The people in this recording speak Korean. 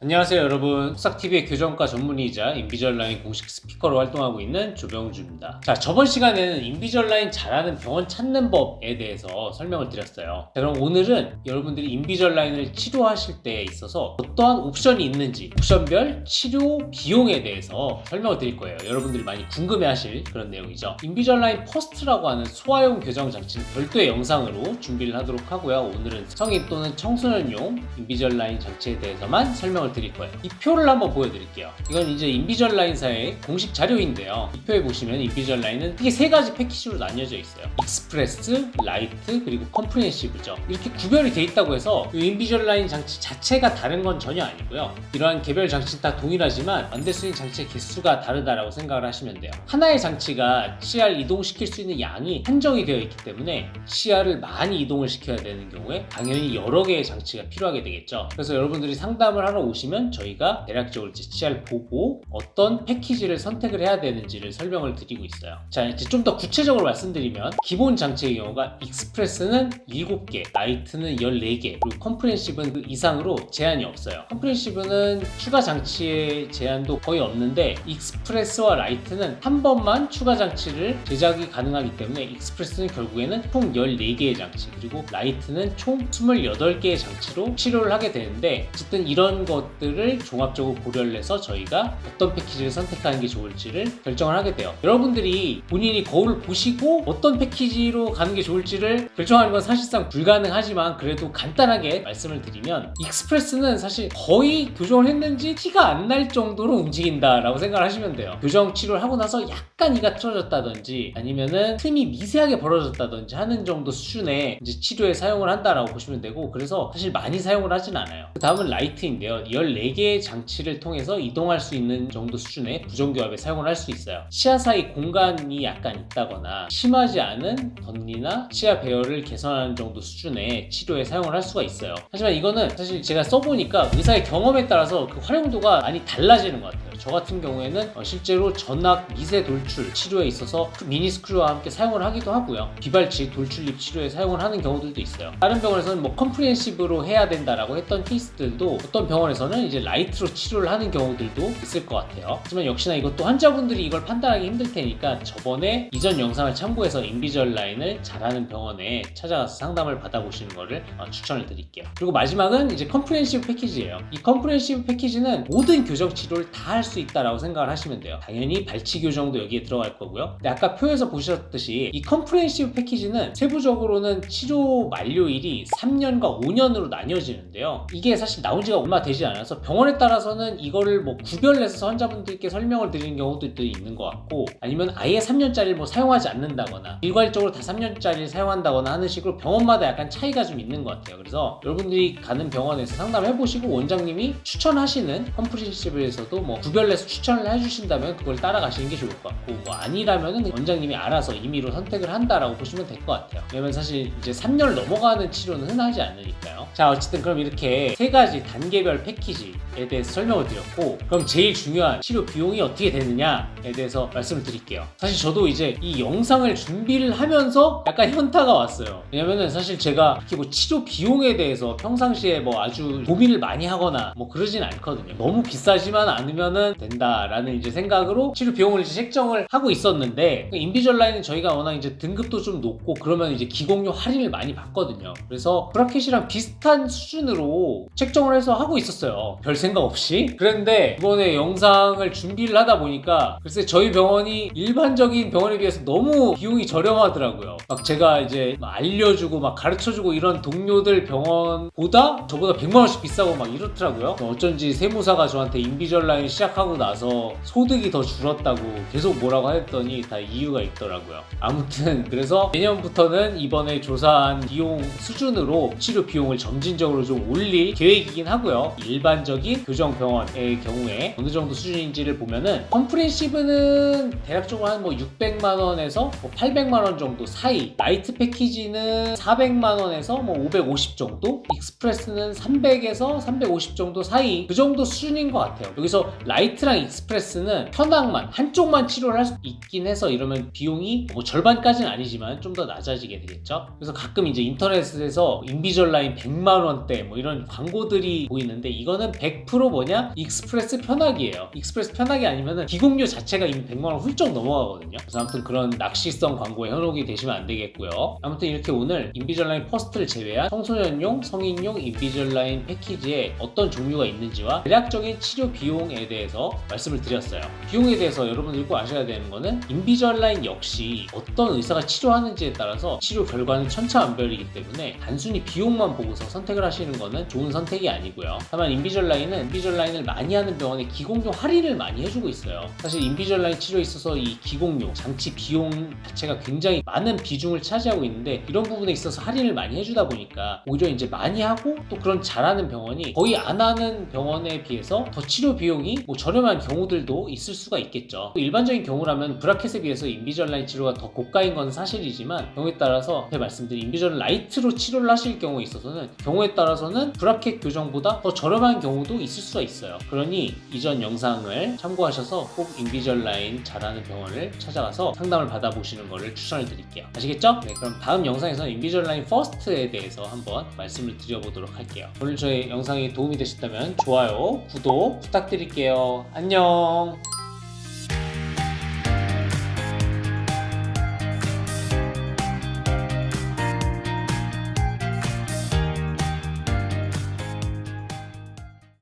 안녕하세요 여러분, 속삭TV의 교정과 전문의이자 인비주얼라인 공식 스피커로 활동하고 있는 조병주입니다. 자, 저번 시간에는 인비주얼라인 잘하는 병원 찾는 법에 대해서 설명을 드렸어요. 자, 그럼 오늘은 여러분들이 인비주얼라인을 치료하실 때에 있어서 어떠한 옵션이 있는지, 옵션별 치료 비용에 대해서 설명을 드릴 거예요. 여러분들이 많이 궁금해하실 그런 내용이죠. 인비주얼라인 퍼스트라고 하는 소아용 교정 장치는 별도의 영상으로 준비를 하도록 하고요. 오늘은 성인 또는 청소년용 인비주얼라인 장치에 대해서만 설명을 드릴 거예요. 이 표를 한번 보여드릴게요. 이건 이제 인비주얼라인사의 공식 자료인데요. 이 표에 보시면 인비주얼라인은 크게 세 가지 패키지로 나뉘어져 있어요. 익스프레스, 라이트, 그리고 컴프리헨시브죠. 이렇게 구별이 돼 있다고 해서 이 인비주얼라인 장치 자체가 다른 건 전혀 아니고요. 이러한 개별 장치는 다 동일하지만 만들 수 있는 장치의 개수가 다르다라고 생각을 하시면 돼요. 하나의 장치가 CR을 이동시킬 수 있는 양이 한정이 되어 있기 때문에 CR을 많이 이동을 시켜야 되는 경우에 당연히 여러 개의 장치가 필요하게 되겠죠. 그래서 여러분들이 상담을 하러 오시면 저희가 대략적으로 CR을 보고 어떤 패키지를 선택을 해야 되는지를 설명을 드리고 있어요. 자, 이제 좀 더 구체적으로 말씀드리면 기본 장치의 경우가 익스프레스는 7개, 라이트는 14개, 그리고 컴프리헨시브는 그 이상으로 제한이 없어요. 컴프리헨시브는 추가 장치의 제한도 거의 없는데 익스프레스와 라이트는 한 번만 추가 장치를 제작이 가능하기 때문에 익스프레스는 결국에는 총 14개의 장치, 그리고 라이트는 총 28개의 장치로 치료를 하게 되는데, 어쨌든 이런 것들을 종합적으로 고려를 해서 저희가 어떤 패키지를 선택하는 게 좋을지를 결정을 하게 돼요. 여러분들이 본인이 거울을 보시고 어떤 패키지로 가는 게 좋을지를 결정하는 건 사실상 불가능하지만 그래도 간단하게 말씀을 드리면 익스프레스는 사실 거의 교정을 했는지 티가 안 날 정도로 움직인다라고 생각을 하시면 돼요. 교정 치료를 하고 나서 약간 이가 틀어졌다든지 아니면은 틈이 미세하게 벌어졌다든지 하는 정도 수준의 이제 치료에 사용을 한다라고 보시면 되고, 그래서 사실 많이 사용을 하진 않아요. 그 다음은 라이트인데요. 14개의 장치를 통해서 이동할 수 있는 정도 수준의 부정교합에 사용을 할 수 있어요. 치아 사이 공간이 약간 있다거나 심하지 않은 덧니나 치아 배열을 개선하는 정도 수준의 치료에 사용을 할 수가 있어요. 하지만 이거는 사실 제가 써보니까 의사의 경험에 따라서 그 활용도가 많이 달라지는 것 같아요. 저 같은 경우에는 실제로 전악 미세 돌출 치료에 있어서 미니스크류와 함께 사용을 하기도 하고요. 비발치 돌출립 치료에 사용을 하는 경우들도 있어요. 다른 병원에서는 뭐 컴프리헨시브로 해야 된다라고 했던 케이스들도 어떤 병원에서는 이제 라이트로 치료를 하는 경우들도 있을 것 같아요. 하지만 역시나 이것도 환자분들이 이걸 판단하기 힘들 테니까 저번에 이전 영상을 참고해서 인비주얼라인을 잘하는 병원에 찾아가서 상담을 받아보시는 거를 추천을 드릴게요. 그리고 마지막은 이제 컴프리헨시브 패키지예요. 이 컴프리헨시브 패키지는 모든 교정 치료를 다 할 수 있다라고 생각을 하시면 돼요. 당연히 발치 교정도 여기에 들어갈 거고요. 근데 아까 표에서 보셨듯이 이 컴프리헨시브 패키지는 세부적으로는 치료 만료일이 3년과 5년으로 나뉘어지는데요. 이게 사실 나온 지가 얼마 되지 않아서 병원에 따라서는 이거를 뭐 구별해서 환자분들께 설명을 드리는 경우도 있는 것 같고, 아니면 아예 3년짜리를 뭐 사용하지 않는다거나 일괄적으로 다 3년짜리를 사용한다거나 하는 식으로 병원마다 약간 차이가 좀 있는 것 같아요. 그래서 여러분들이 가는 병원에서 상담해보시고 원장님이 추천하시는 컴프리헨시브에서도 뭐 구별해서 추천을 해주신다면 그걸 따라가시는 게 좋을 것 같고, 뭐 아니라면은 원장님이 알아서 임의로 선택을 한다라고 보시면 될 것 같아요. 왜냐면 사실 이제 3년을 넘어가는 치료는 흔하지 않으니까요. 자, 어쨌든 그럼 이렇게 세 가지 단계별 패키지에 대해서 설명을 드렸고, 그럼 제일 중요한 치료 비용이 어떻게 되느냐에 대해서 말씀을 드릴게요. 사실 저도 이제 이 영상을 준비를 하면서 약간 현타가 왔어요. 왜냐면은 사실 제가 이렇게 뭐 치료 비용에 대해서 평상시에 뭐 아주 고민을 많이 하거나 뭐 그러진 않거든요. 너무 비싸지만 않으면은 된다라는 이제 생각으로 치료 비용을 이제 책정을 하고 있었는데, 인비주얼라인은 저희가 워낙 이제 등급도 좀 높고 그러면 이제 기공료 할인을 많이 받거든요. 그래서 브라켓이랑 비슷한 수준으로 책정을 해서 하고 있었어요. 별 생각 없이. 그런데 이번에 영상을 준비를 하다 보니까 글쎄 저희 병원이 일반적인 병원에 비해서 너무 비용이 저렴하더라고요. 막 제가 이제 막 알려주고 막 가르쳐주고 이런 동료들 병원보다 저보다 100만원씩 비싸고 막 이렇더라고요. 어쩐지 세무사가 저한테 인비주얼라인 시작하고 나서 소득이 더 줄었다고 계속 뭐라고 했더니 다 이유가 있더라고요. 아무튼 그래서 내년부터는 이번에 조사한 비용 수준으로 치료 비용을 점진적으로 좀 올릴 계획이긴 하고요. 일반적인 교정병원의 경우에 어느 정도 수준인지를 보면은 컴프리헨시브는 대략적으로 한 뭐 600만원에서 뭐 800만원 정도 사이, 라이트 패키지는 400만원에서 뭐 550 정도, 익스프레스는 300에서 350 정도 사이, 그 정도 수준인 것 같아요. 여기서 라이트 라이트랑 익스프레스는 편악만 한쪽만 치료를 할 수 있긴 해서 이러면 비용이 뭐 절반까지는 아니지만 좀 더 낮아지게 되겠죠. 그래서 가끔 이제 인터넷에서 인비절라인 100만 원대 뭐 이런 광고들이 보이는데 이거는 100% 뭐냐? 익스프레스 편악이에요. 익스프레스 편악이 아니면은 기공료 자체가 이미 100만 원 훌쩍 넘어가거든요. 그래서 아무튼 그런 낚시성 광고에 현혹이 되시면 안 되겠고요. 아무튼 이렇게 오늘 인비절라인 퍼스트를 제외한 청소년용, 성인용 인비절라인 패키지에 어떤 종류가 있는지와 대략적인 치료 비용에 대해서 말씀을 드렸어요. 비용에 대해서 여러분들이 꼭 아셔야 되는 거는 인비절라인 역시 어떤 의사가 치료하는지에 따라서 치료 결과는 천차만별이기 때문에 단순히 비용만 보고서 선택을 하시는 거는 좋은 선택이 아니고요. 다만 인비절라인은 인비절라인을 많이 하는 병원에 기공료 할인을 많이 해주고 있어요. 사실 인비절라인 치료에 있어서 이 기공료, 장치 비용 자체가 굉장히 많은 비중을 차지하고 있는데 이런 부분에 있어서 할인을 많이 해주다 보니까 오히려 이제 많이 하고 또 그런 잘하는 병원이 거의 안 하는 병원에 비해서 더 치료 비용이 뭐 저렴한 경우들도 있을 수가 있겠죠. 또 일반적인 경우라면 브라켓에 비해서 인비절라인 치료가 더 고가인 건 사실이지만 경우에 따라서 앞에 말씀드린 인비절라인 라이트로 치료를 하실 경우에 있어서는 경우에 따라서는 브라켓 교정보다 더 저렴한 경우도 있을 수가 있어요. 그러니 이전 영상을 참고하셔서 꼭 인비절라인 잘하는 병원을 찾아가서 상담을 받아보시는 것을 추천을 드릴게요. 아시겠죠? 네, 그럼 다음 영상에서는 인비절라인 퍼스트에 대해서 한번 말씀을 드려보도록 할게요. 오늘 저희 영상이 도움이 되셨다면 좋아요, 구독 부탁드릴게요. 안녕.